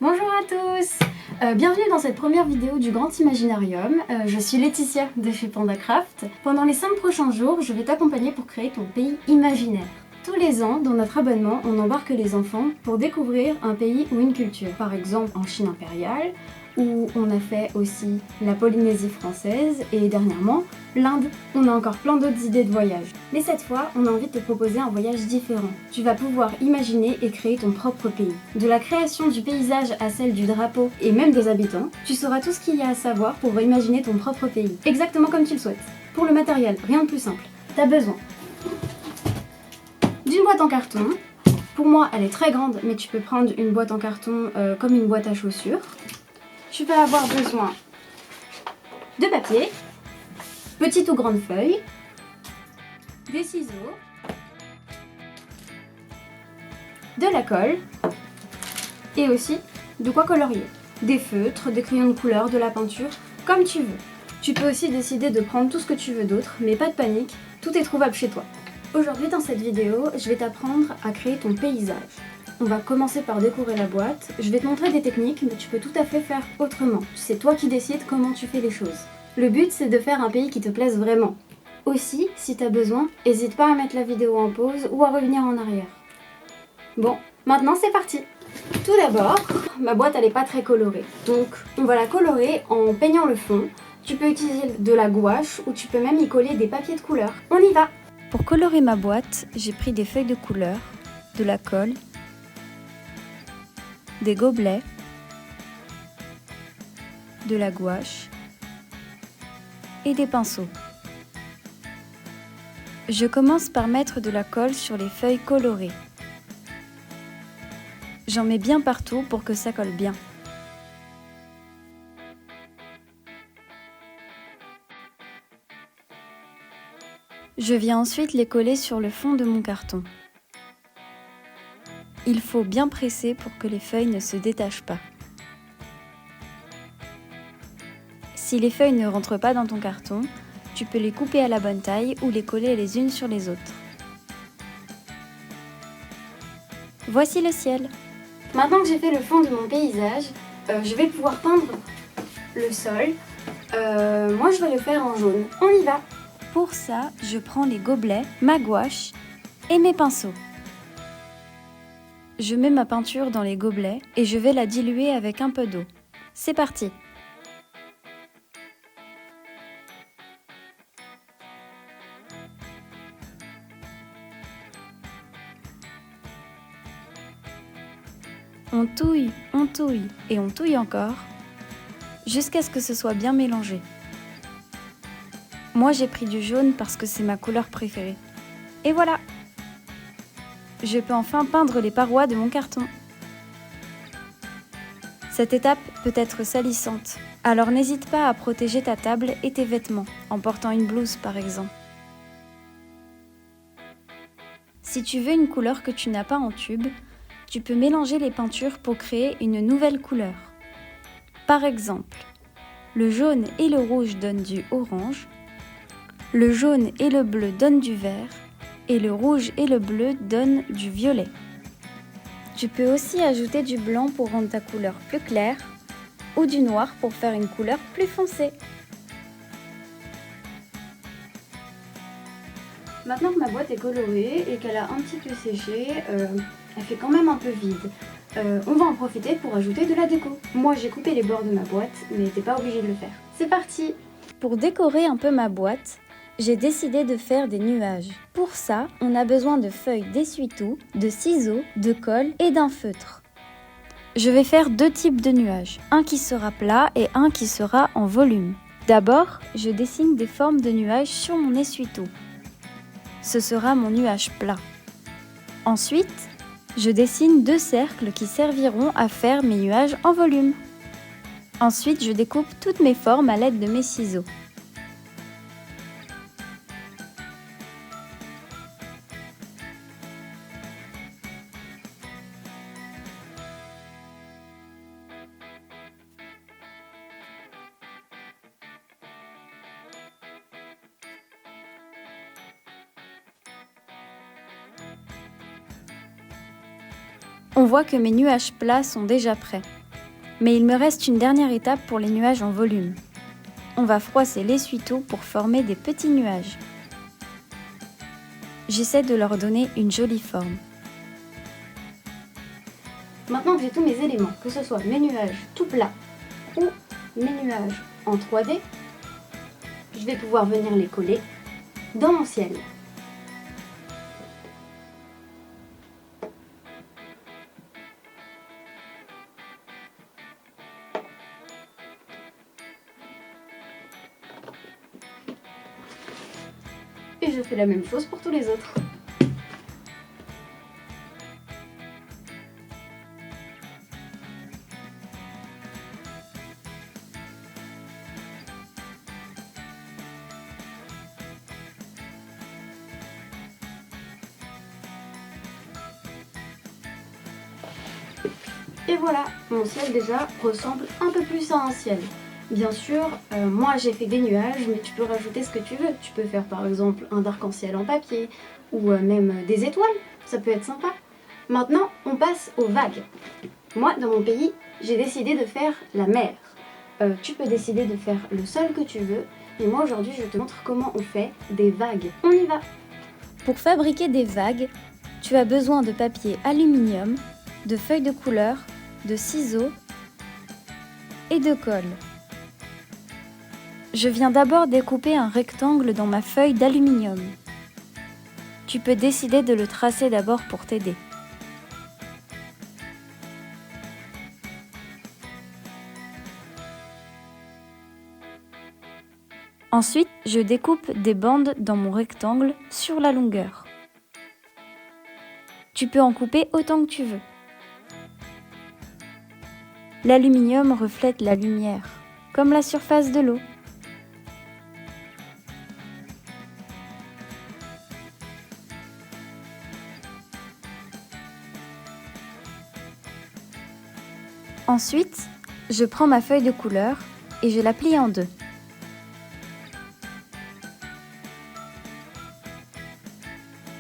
Bonjour à tous. Bienvenue dans cette première vidéo du Grand Imaginarium. Je suis Laetitia de chez PandaCraft. Pendant les 5 prochains jours, je vais t'accompagner pour créer ton pays imaginaire. Tous les ans, dans notre abonnement, on embarque les enfants pour découvrir un pays ou une culture. Par exemple en Chine impériale, où on a fait aussi la Polynésie française et dernièrement l'Inde. On a encore plein d'autres idées de voyage. Mais cette fois, on a envie de te proposer un voyage différent. Tu vas pouvoir imaginer et créer ton propre pays. De la création du paysage à celle du drapeau et même des habitants, tu sauras tout ce qu'il y a à savoir pour imaginer ton propre pays. Exactement comme tu le souhaites. Pour le matériel, rien de plus simple. T'as besoin d'une boîte en carton. Pour moi, elle est très grande, mais tu peux prendre une boîte en carton comme une boîte à chaussures. Tu vas avoir besoin de papier, petite ou grande feuille, des ciseaux, de la colle et aussi de quoi colorier. Des feutres, des crayons de couleur, de la peinture, comme tu veux. Tu peux aussi décider de prendre tout ce que tu veux d'autre, mais pas de panique, tout est trouvable chez toi. Aujourd'hui dans cette vidéo, je vais t'apprendre à créer ton paysage. On va commencer par décorer la boîte. Je vais te montrer des techniques, mais tu peux tout à fait faire autrement. C'est toi qui décides comment tu fais les choses. Le but, c'est de faire un pays qui te plaise vraiment. Aussi, si tu as besoin, n'hésite pas à mettre la vidéo en pause ou à revenir en arrière. Bon, maintenant c'est parti. Tout d'abord, ma boîte elle n'est pas très colorée. Donc, on va la colorer en peignant le fond. Tu peux utiliser de la gouache ou tu peux même y coller des papiers de couleur. On y va! Pour colorer ma boîte, j'ai pris des feuilles de couleur, de la colle, des gobelets, de la gouache et des pinceaux. Je commence par mettre de la colle sur les feuilles colorées. J'en mets bien partout pour que ça colle bien. Je viens ensuite les coller sur le fond de mon carton. Il faut bien presser pour que les feuilles ne se détachent pas. Si les feuilles ne rentrent pas dans ton carton, tu peux les couper à la bonne taille ou les coller les unes sur les autres. Voici le ciel. Maintenant que j'ai fait le fond de mon paysage, je vais pouvoir peindre le sol. Moi je vais le faire en jaune. On y va! Pour ça, je prends les gobelets, ma gouache et mes pinceaux. Je mets ma peinture dans les gobelets et je vais la diluer avec un peu d'eau. C'est parti! On touille et on touille encore jusqu'à ce que ce soit bien mélangé. Moi j'ai pris du jaune parce que c'est ma couleur préférée. Et voilà! Je peux enfin peindre les parois de mon carton. Cette étape peut être salissante, alors n'hésite pas à protéger ta table et tes vêtements, en portant une blouse par exemple. Si tu veux une couleur que tu n'as pas en tube, tu peux mélanger les peintures pour créer une nouvelle couleur. Par exemple, le jaune et le rouge donnent du orange, le jaune et le bleu donnent du vert, et le rouge et le bleu donnent du violet. Tu peux aussi ajouter du blanc pour rendre ta couleur plus claire, ou du noir pour faire une couleur plus foncée. Maintenant que ma boîte est colorée et qu'elle a un petit peu séché, elle fait quand même un peu vide. On va en profiter pour ajouter de la déco. Moi j'ai coupé les bords de ma boîte, mais t'es pas obligé de le faire. C'est parti! Pour décorer un peu ma boîte, j'ai décidé de faire des nuages. Pour ça, on a besoin de feuilles d'essuie-tout, de ciseaux, de colle et d'un feutre. Je vais faire deux types de nuages, un qui sera plat et un qui sera en volume. D'abord, je dessine des formes de nuages sur mon essuie-tout. Ce sera mon nuage plat. Ensuite, je dessine deux cercles qui serviront à faire mes nuages en volume. Ensuite, je découpe toutes mes formes à l'aide de mes ciseaux. On voit que mes nuages plats sont déjà prêts. Mais il me reste une dernière étape pour les nuages en volume. On va froisser l'essuie-tout pour former des petits nuages. J'essaie de leur donner une jolie forme. Maintenant que j'ai tous mes éléments, que ce soit mes nuages tout plats ou mes nuages en 3D, je vais pouvoir venir les coller dans mon ciel. Et je fais la même chose pour tous les autres. Et voilà, mon ciel déjà ressemble un peu plus à un ciel. Bien sûr, moi j'ai fait des nuages, mais tu peux rajouter ce que tu veux. Tu peux faire par exemple un arc-en-ciel en papier, ou même des étoiles, ça peut être sympa. Maintenant, on passe aux vagues. Moi, dans mon pays, j'ai décidé de faire la mer. Tu peux décider de faire le sol que tu veux, mais moi aujourd'hui je te montre comment on fait des vagues. On y va! Pour fabriquer des vagues, tu as besoin de papier aluminium, de feuilles de couleur, de ciseaux et de colle. Je viens d'abord découper un rectangle dans ma feuille d'aluminium. Tu peux décider de le tracer d'abord pour t'aider. Ensuite, je découpe des bandes dans mon rectangle sur la longueur. Tu peux en couper autant que tu veux. L'aluminium reflète la lumière, comme la surface de l'eau. Ensuite, je prends ma feuille de couleur et je la plie en deux.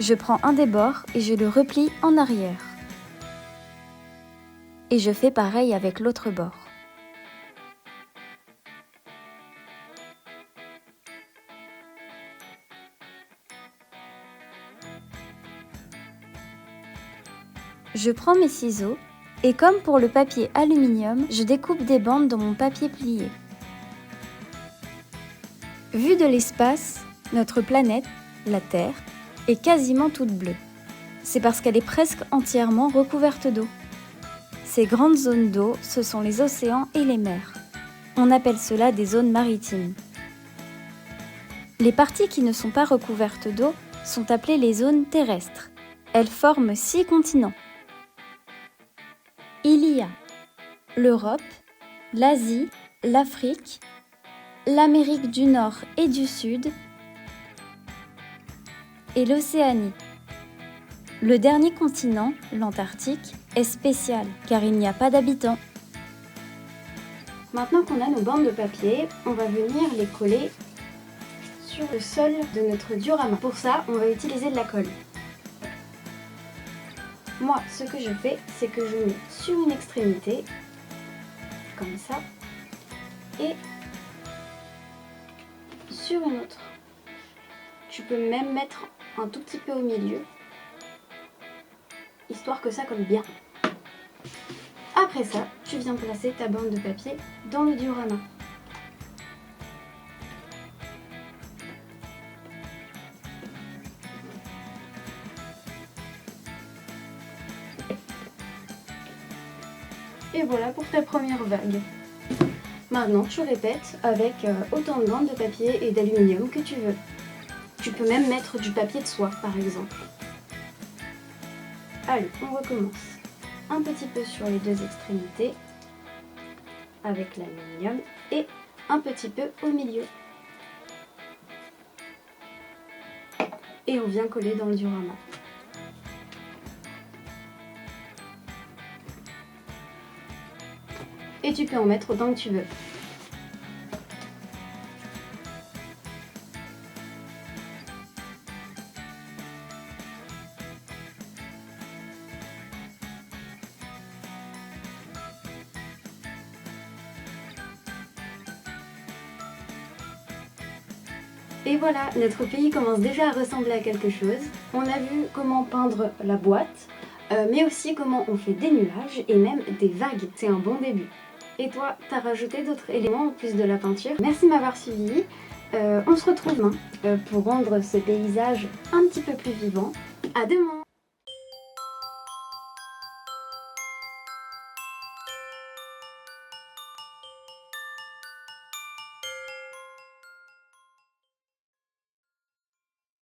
Je prends un des bords et je le replie en arrière. Et je fais pareil avec l'autre bord. Je prends mes ciseaux et comme pour le papier aluminium, je découpe des bandes dans mon papier plié. Vu de l'espace, notre planète, la Terre, est quasiment toute bleue. C'est parce qu'elle est presque entièrement recouverte d'eau. Ces grandes zones d'eau, ce sont les océans et les mers. On appelle cela des zones maritimes. Les parties qui ne sont pas recouvertes d'eau sont appelées les zones terrestres. Elles forment 6 continents. Il y a l'Europe, l'Asie, l'Afrique, l'Amérique du Nord et du Sud et l'Océanie. Le dernier continent, l'Antarctique, est spécial car il n'y a pas d'habitants. Maintenant qu'on a nos bandes de papier, on va venir les coller sur le sol de notre diorama. Pour ça, on va utiliser de la colle. Moi, ce que je fais, c'est que je mets sur une extrémité, comme ça, et sur une autre. Tu peux même mettre un tout petit peu au milieu, histoire que ça colle bien. Après ça, tu viens placer ta bande de papier dans le diorama. Et voilà pour ta première vague. Maintenant, tu répètes avec autant de bandes de papier et d'aluminium que tu veux. Tu peux même mettre du papier de soie, par exemple. Allez, on recommence. Un petit peu sur les deux extrémités, avec l'aluminium, et un petit peu au milieu. Et on vient coller dans le diorama. Et tu peux en mettre autant que tu veux. Et voilà, notre pays commence déjà à ressembler à quelque chose. On a vu comment peindre la boîte, mais aussi comment on fait des nuages et même des vagues. C'est un bon début. Et toi, t'as rajouté d'autres éléments en plus de la peinture. Merci de m'avoir suivi. On se retrouve demain pour rendre ce paysage un petit peu plus vivant. À demain!